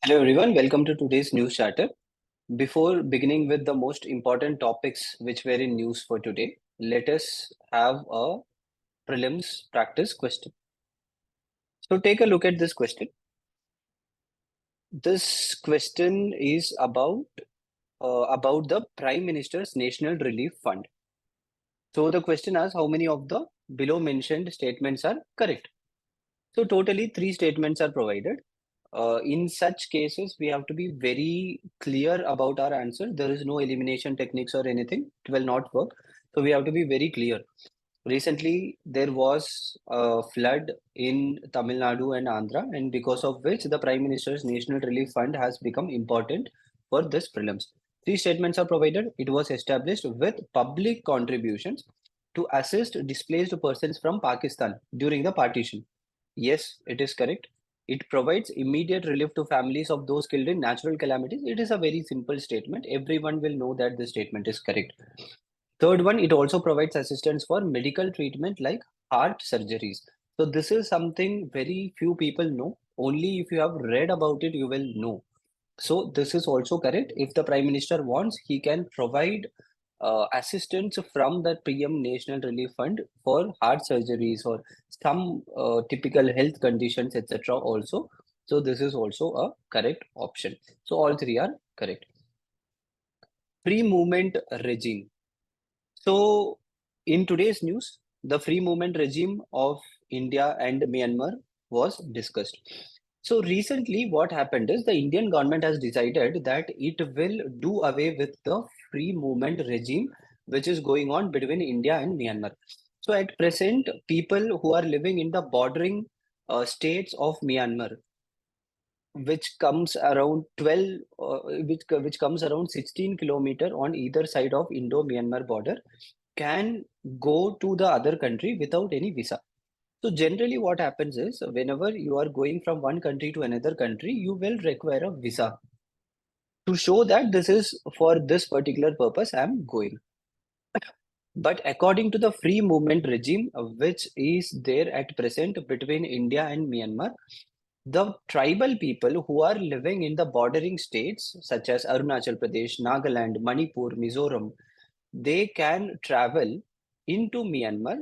Hello everyone, welcome to today's news charter. Before beginning with the most important topics which were in news for today, let us have a prelims practice question. So take a look at this question. This question is about the Prime Minister's National Relief Fund. So the question asks how many of the below mentioned statements are correct. So totally three statements are provided. In such cases, we have to be very clear about our answer. There is no elimination techniques or anything. It will not work. So we have to be very clear. Recently, there was a flood in Tamil Nadu and Andhra, and because of which the Prime Minister's National Relief Fund has become important for this prelims. Three statements are provided. It was established with public contributions to assist displaced persons from Pakistan during the partition. Yes, it is correct. It provides immediate relief to families of those killed in natural calamities. It is a very simple statement. Everyone will know that this statement is correct. Third one, it also provides assistance for medical treatment like heart surgeries. So this is something very few people know. Only if you have read about it, you will know. So this is also correct. If the Prime Minister wants, he can provide assistance from the PM National Relief Fund for heart surgeries or some typical health conditions, etc. also. So this is also a correct option. So all three are correct. Pre-movement regime. So in today's news, the free movement regime of India and Myanmar was discussed. So recently, what happened is the Indian government has decided that it will do away with the free movement regime which is going on between India and Myanmar. So at present, people who are living in the bordering states of Myanmar, which comes around 12, which comes around 16 kilometer on either side of Indo-Myanmar border, can go to the other country without any visa. So generally what happens is whenever you are going from one country to another country, you will require a visa to show that this is for this particular purpose I am going. But according to the free movement regime, which is there at present between India and Myanmar, the tribal people who are living in the bordering states such as Arunachal Pradesh, Nagaland, Manipur, Mizoram, they can travel into Myanmar,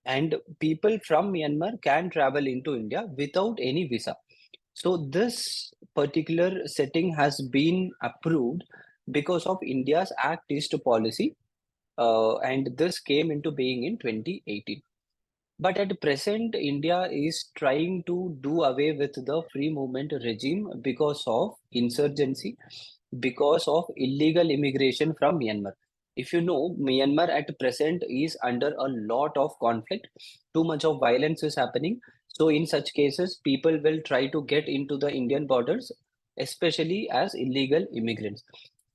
and people from Myanmar can travel into India without any visa. So this particular setting has been approved because of India's Act East policy, and this came into being in 2018. But at present, India is trying to do away with the free movement regime because of insurgency, because of illegal immigration from Myanmar. If you know, Myanmar at present is under a lot of conflict. Too much of violence is happening. So in such cases, people will try to get into the Indian borders, especially as illegal immigrants.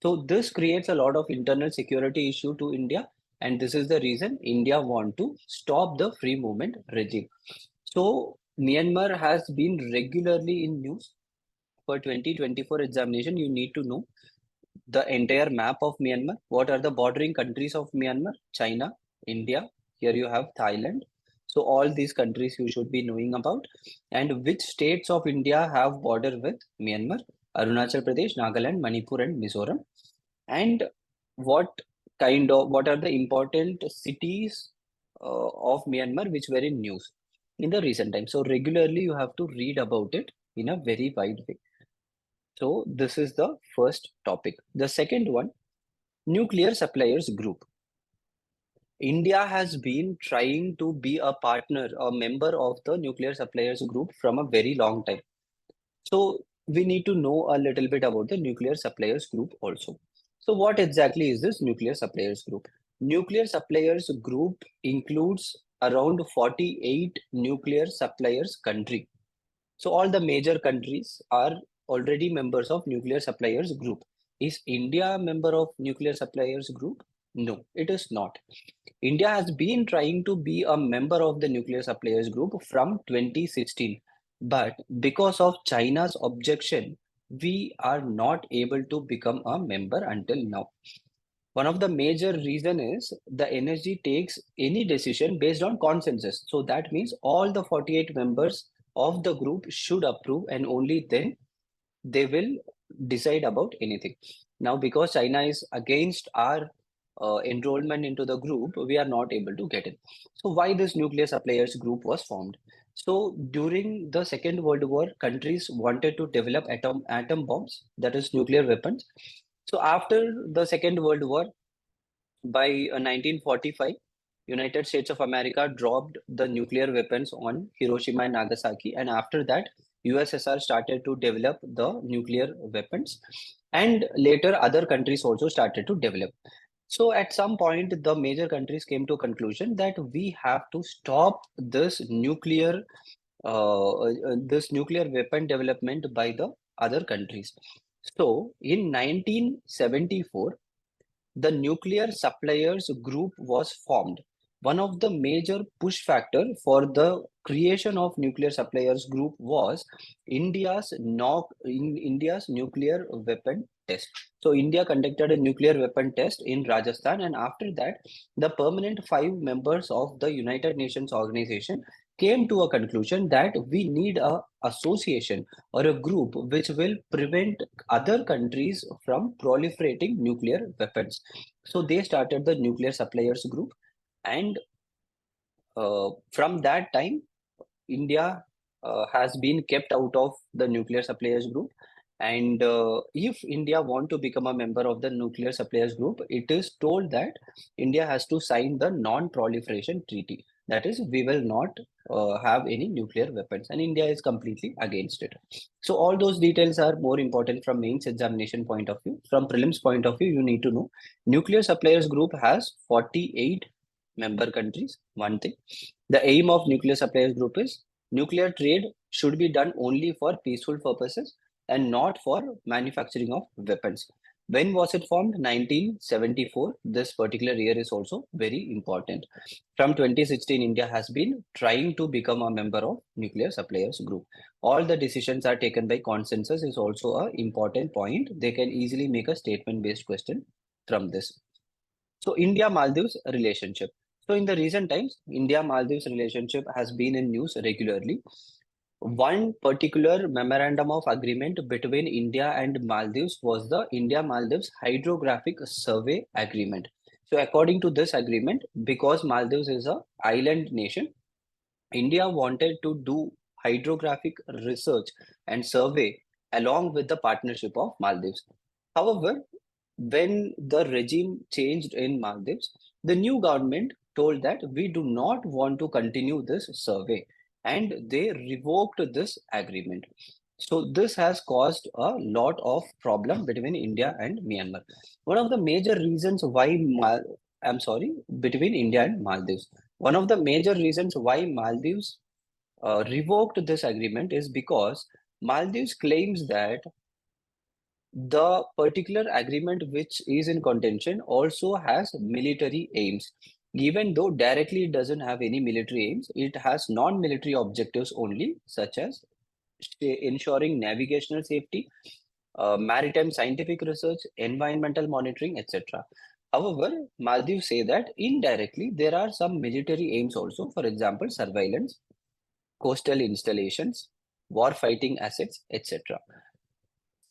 So this creates a lot of internal security issue to India, and this is the reason India want to stop the free movement regime. So Myanmar has been regularly in news. For 2024 examination, you need to know the entire map of Myanmar. What are the bordering countries of Myanmar? China, India. Here you have Thailand. So all these countries you should be knowing about. And which states of India have border with Myanmar? Arunachal Pradesh, Nagaland, Manipur, and Mizoram. And what what are the important cities of Myanmar which were in news in the recent times. So regularly you have to read about it in a very wide way. So this is the first topic. The second one, nuclear suppliers group. India has been trying to be a partner, a member of the nuclear suppliers group from a very long time. So we need to know a little bit about the nuclear suppliers group also. So what exactly is this nuclear suppliers group? Nuclear suppliers group includes around 48 nuclear suppliers country. So all the major countries are already members of nuclear suppliers group. Is India a member of nuclear suppliers group? No, it is not. India has been trying to be a member of the nuclear suppliers group from 2016. But because of China's objection, we are not able to become a member until now. One of the major reason is the energy takes any decision based on consensus. So that means all the 48 members of the group should approve, and only then they will decide about anything. Now, because China is against our enrollment into the group, we are not able to get in. So, why this nuclear suppliers group was formed? So, during the Second World War, countries wanted to develop atom bombs, that is nuclear weapons. So, after the Second World War, by 1945, United States of America dropped the nuclear weapons on Hiroshima and Nagasaki, and after that, USSR started to develop the nuclear weapons, and later other countries also started to develop. So at some point, the major countries came to a conclusion that we have to stop this nuclear weapon development by the other countries. So in 1974, the nuclear suppliers group was formed. One of the major push factor for the creation of nuclear suppliers group was India's nuclear weapon test. So India conducted a nuclear weapon test in Rajasthan, and after that, the permanent five members of the United Nations organization came to a conclusion that we need a association or a group which will prevent other countries from proliferating nuclear weapons. So they started the nuclear suppliers group, and from that time, India has been kept out of the nuclear suppliers group. And if India want to become a member of the nuclear suppliers group, it is told that India has to sign the non-proliferation treaty. That is, we will not have any nuclear weapons, and India is completely against it. So all those details are more important from mains examination point of view. From prelims point of view, you need to know nuclear suppliers group has 48 member countries. One thing, the aim of nuclear suppliers group is nuclear trade should be done only for peaceful purposes and not for manufacturing of weapons. When was it formed? 1974. This particular year is also very important. From 2016, India has been trying to become a member of nuclear suppliers group. All the decisions are taken by consensus is also a important point. They can easily make a statement based question from this. So India Maldives relationship. So in the recent times, India Maldives relationship has been in news regularly. One particular memorandum of agreement between India and Maldives was the India Maldives Hydrographic Survey Agreement. So according to this agreement, because Maldives is a island nation, India wanted to do hydrographic research and survey along with the partnership of Maldives. However, when the regime changed in Maldives, the new government told that we do not want to continue this survey, and they revoked this agreement. So this has caused a lot of problem between India and Myanmar. One of the major reasons why between India and Maldives. One of the major reasons why Maldives revoked this agreement is because Maldives claims that the particular agreement which is in contention also has military aims. Even though directly it doesn't have any military aims, it has non-military objectives only, such as ensuring navigational safety, maritime scientific research, environmental monitoring, etc. However, Maldives say that indirectly there are some military aims also, for example, surveillance, coastal installations, war fighting assets, etc.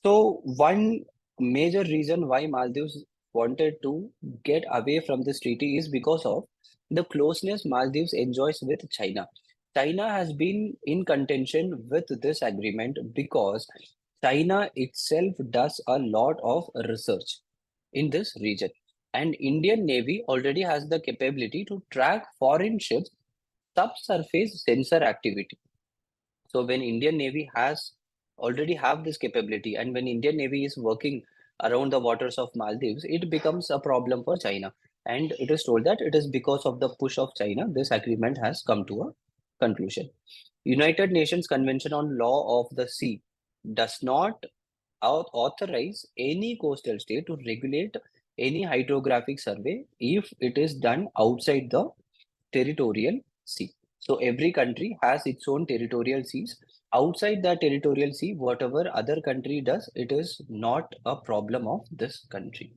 So one major reason why Maldives wanted to get away from this treaty is because of the closeness Maldives enjoys with China. China has been in contention with this agreement because China itself does a lot of research in this region. And Indian Navy already has the capability to track foreign ships' subsurface sensor activity. So when Indian Navy has already have this capability, and when Indian Navy is working around the waters of Maldives, it becomes a problem for China. And it is told that it is because of the push of China, this agreement has come to a conclusion. United Nations Convention on Law of the Sea does not authorize any coastal state to regulate any hydrographic survey if it is done outside the territorial sea. So every country has its own territorial seas. Outside that territorial sea, whatever other country does, it is not a problem of this country.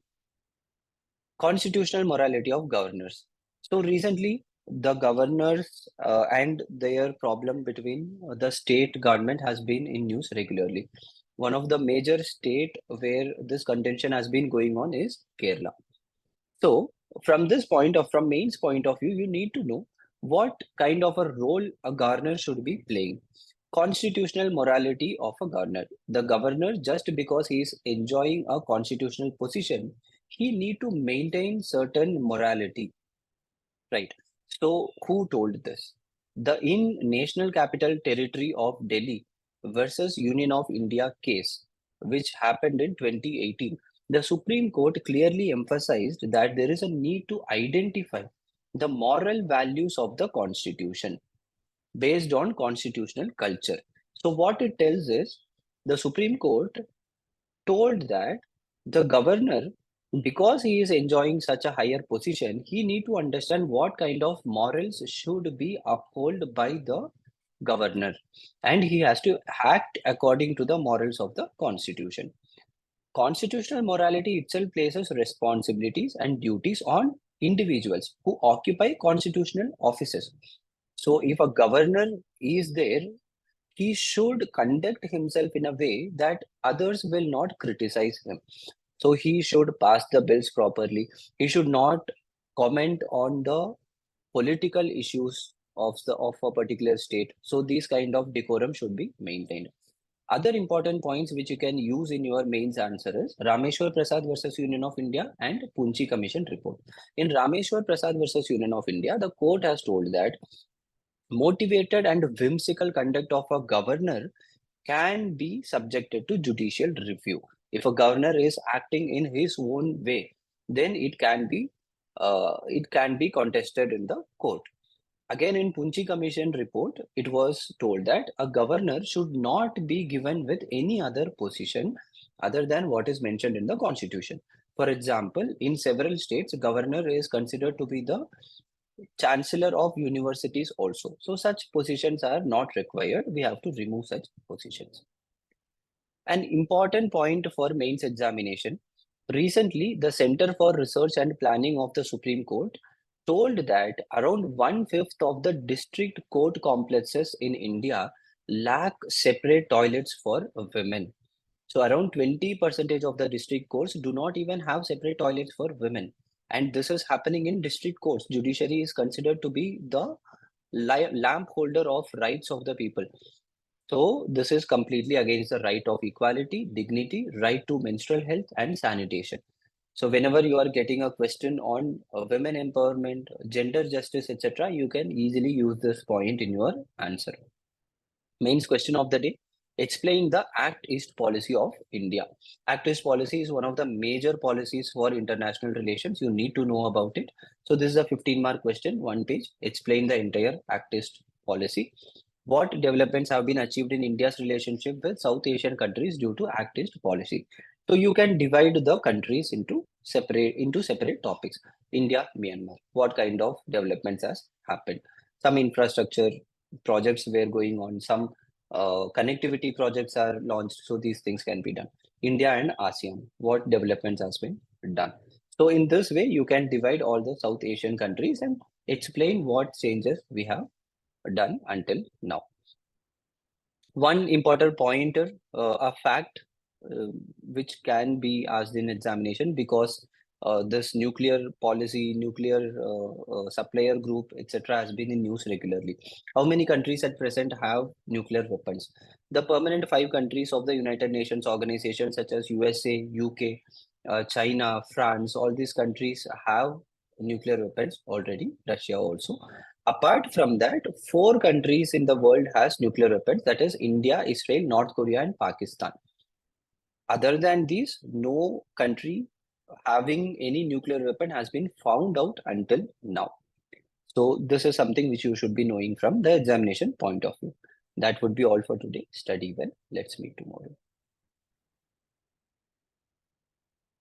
Constitutional morality of governors. So recently, the governors and their problem between the state government has been in news regularly. one of the major state where this contention has been going on is Kerala. So from this point of from mains point of view, you need to know what kind of a role a governor should be playing. Constitutional morality of a governor. The governor, just because he is enjoying a constitutional position, he need to maintain certain morality, right? So who told this? The in National Capital Territory of Delhi versus Union of India case, which happened in 2018, the Supreme Court clearly emphasized that there is a need to identify the moral values of the Constitution based on constitutional culture. So what it tells is the Supreme Court told that the governor, because he is enjoying such a higher position, he need to understand what kind of morals should be upheld by the governor, and he has to act according to the morals of the constitution. Constitutional morality itself places responsibilities and duties on individuals who occupy constitutional offices. So if a governor is there, he should conduct himself in a way that others will not criticize him. So he should pass the bills properly. He should not comment on the political issues of a particular state. So these kind of decorum should be maintained. Other important points which you can use in your mains answer is Rameshwar Prasad versus Union of India and Punchi Commission report. In Rameshwar Prasad versus Union of India, the court has told that motivated and whimsical conduct of a governor can be subjected to judicial review. If a governor is acting in his own way, then it can be contested in the court. Again, in Punchi Commission report, it was told that a governor should not be given with any other position other than what is mentioned in the constitution. For example, in several states, governor is considered to be the chancellor of universities also. So such positions are not required. We have to remove such positions. An important point for mains examination. Recently, the Center for Research and Planning of the Supreme Court told that around one-fifth of the district court complexes in India lack separate toilets for women. So around 20% of the district courts do not even have separate toilets for women. And this is happening in district courts. Judiciary is considered to be the lamp holder of rights of the people. So this is completely against the right of equality, dignity, right to menstrual health and sanitation. So whenever you are getting a question on women empowerment, gender justice, etc., you can easily use this point in your answer. Mains question of the day. Explain the Act East policy of India. Act East policy is one of the major policies for international relations. You need to know about it. So this is a 15-mark question, one page. Explain the entire Act East policy. What developments have been achieved in India's relationship with South Asian countries due to Act East policy? So you can divide the countries into separate topics. India, Myanmar. What kind of developments has happened? Some infrastructure projects were going on, some connectivity projects are launched, so these things can be done. India and ASEAN, what developments has been done. So in this way, you can divide all the South Asian countries and explain what changes we have done until now. One important pointer, a fact which can be asked in examination, because this nuclear policy, nuclear supplier group, etc., has been in news regularly. How many countries at present have nuclear weapons? The permanent five countries of the United Nations organization, such as USA, UK, China, France, all these countries have nuclear weapons already. Russia also. Apart from that, four countries in the world has nuclear weapons, that is India, Israel, North Korea, and Pakistan. Other than these, no country having any nuclear weapon has been found out until now. So this is something which you should be knowing from the examination point of view. That would be all for today. Study well. Let's meet tomorrow.